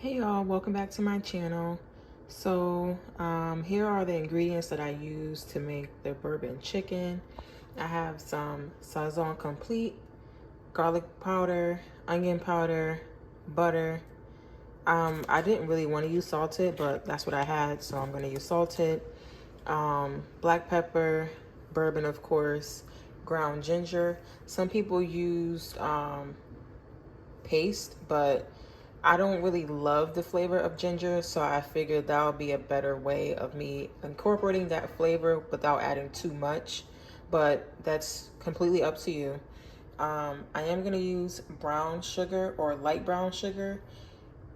Hey y'all, welcome back to my channel. So here are the ingredients that I use to make the bourbon chicken. I have some Saison Complete, garlic powder, onion powder, butter. I didn't really want to use salted, but that's what I had, so I'm going to use salted. Black pepper, bourbon of course, ground ginger. Some people use paste, but I don't really love the flavor of ginger, so I figured that would be a better way of me incorporating that flavor without adding too much, but that's completely up to you. I am going to use brown sugar or light brown sugar.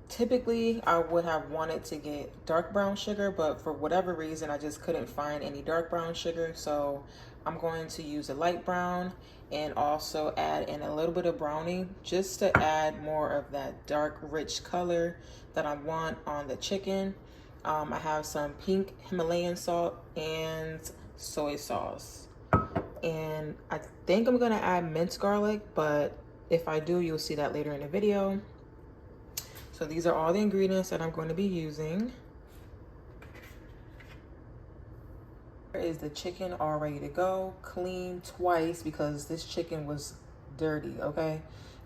Typically, I would have wanted to get dark brown sugar, but for whatever reason, I just couldn't find any dark brown sugar. So I'm going to use a light brown and also add in a little bit of browning just to add more of that dark, rich color that I want on the chicken. I have some pink Himalayan salt and soy sauce. And I think I'm gonna add minced garlic, but if I do, you'll see that later in the video. So these are all the ingredients that I'm going to be using. Here is the chicken all ready to go, cleaned twice because this chicken was dirty, okay?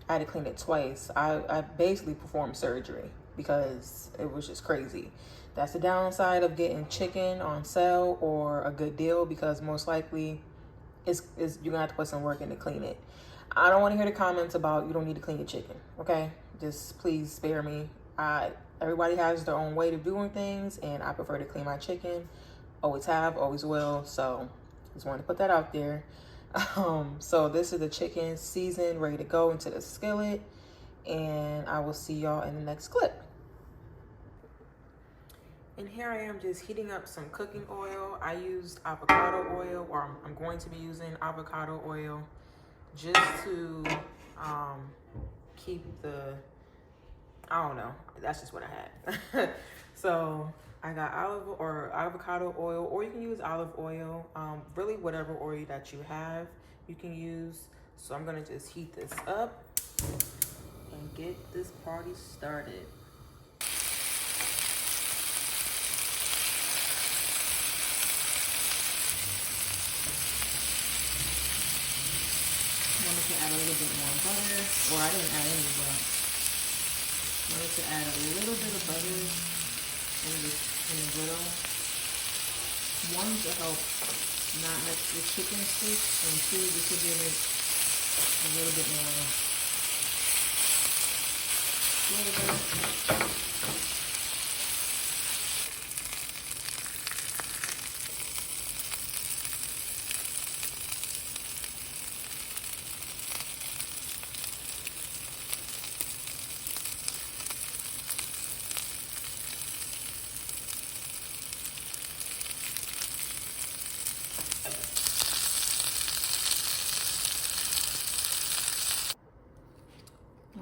I had to clean it twice. I basically performed surgery because it was just crazy. That's the downside of getting chicken on sale or a good deal, because most likely you're gonna have to put some work in to clean it. I don't want to hear the comments about you don't need to clean your chicken, okay? Just please spare me. Everybody has their own way of doing things, and I prefer to clean my chicken. Always have, always will. So just wanted to put that out there. So this is the chicken seasoned, ready to go into the skillet, and I will see y'all in the next clip. And here I am just heating up some cooking oil. I used avocado oil, or I'm going to be using avocado oil just to keep the, I don't know, that's just what I had. So I got avocado oil, or you can use olive oil, really whatever oil that you have, you can use. So I'm gonna just heat this up and get this party started. I wanted to add a little bit more butter, or I didn't add any, but I wanted to add a little bit of butter in the griddle. One, to help not make the chicken stick, and two, just to give it a little bit more flavor.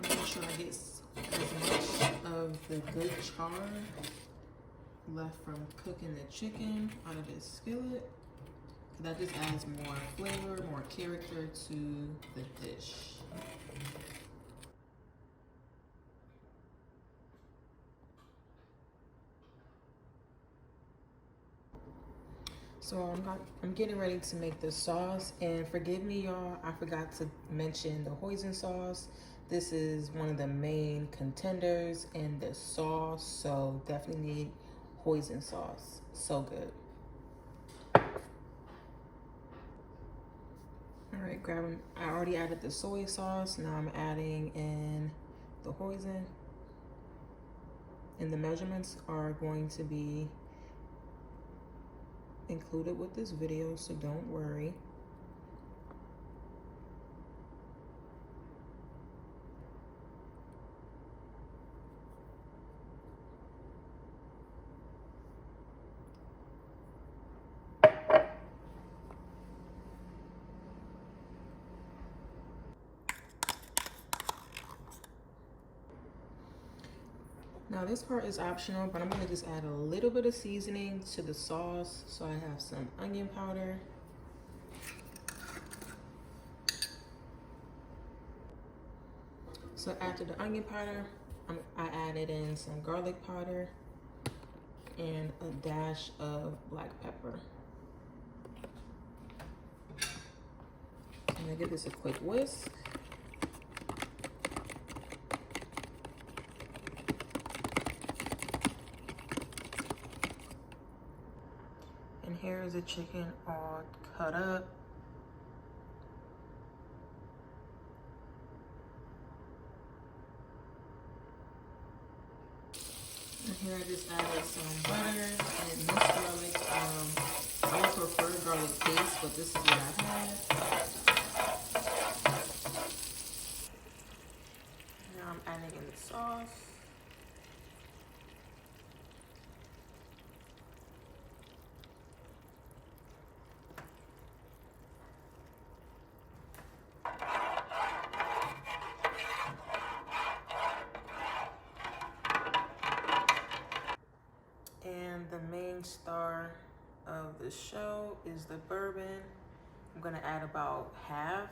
Make sure I get as much of the good char left from cooking the chicken out of this skillet. That just adds more flavor, more character to the dish. So I'm getting ready to make the sauce, and forgive me y'all, I forgot to mention the hoisin sauce. This is one of the main contenders in the sauce, so definitely need hoisin sauce. So good. All right, I already added the soy sauce. Now I'm adding in the hoisin, and the measurements are going to be included with this video, so don't worry. Now this part is optional, but I'm gonna just add a little bit of seasoning to the sauce. So I have some onion powder. So after the onion powder, I added in some garlic powder and a dash of black pepper. I'm gonna give this a quick whisk. And here is the chicken all cut up. And here I just added some butter and minced garlic. I would prefer garlic paste, but this is what I had. Now I'm adding in the sauce. And the main star of the show is the bourbon. I'm gonna add about half.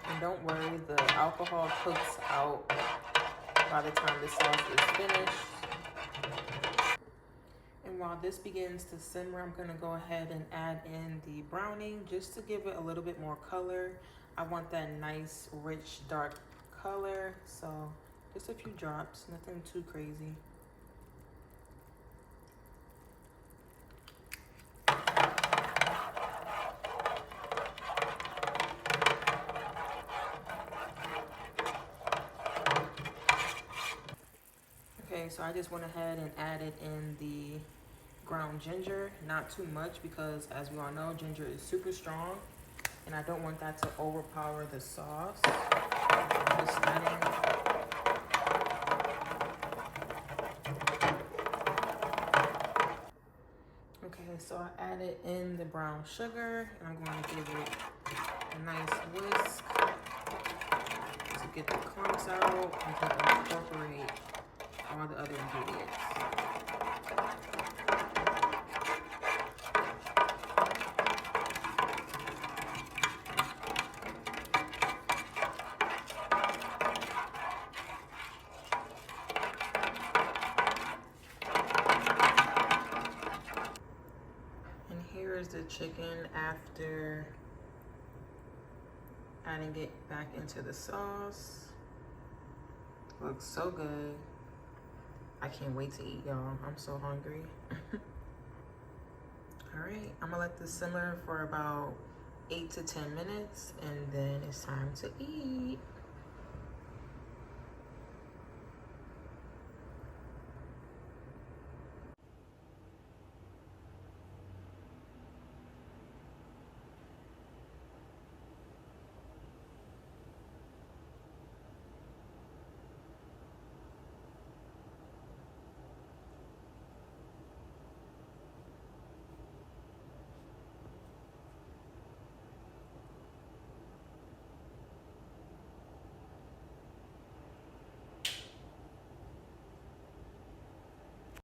And don't worry, the alcohol cooks out by the time the sauce is finished. And while this begins to simmer, I'm gonna go ahead and add in the browning just to give it a little bit more color. I want that nice, rich, dark color. So just a few drops, nothing too crazy. Okay, so I just went ahead and added in the ground ginger, not too much because as we all know, ginger is super strong and I don't want that to overpower the sauce. Just adding. Okay, so I added in the brown sugar and I'm going to give it a nice whisk to get the clumps out and then incorporate all the other ingredients. And here is the chicken after adding it back into the sauce. Looks so good. I can't wait to eat, y'all. I'm so hungry. All right, I'm gonna let this simmer for about 8 to 10 minutes and then it's time to eat.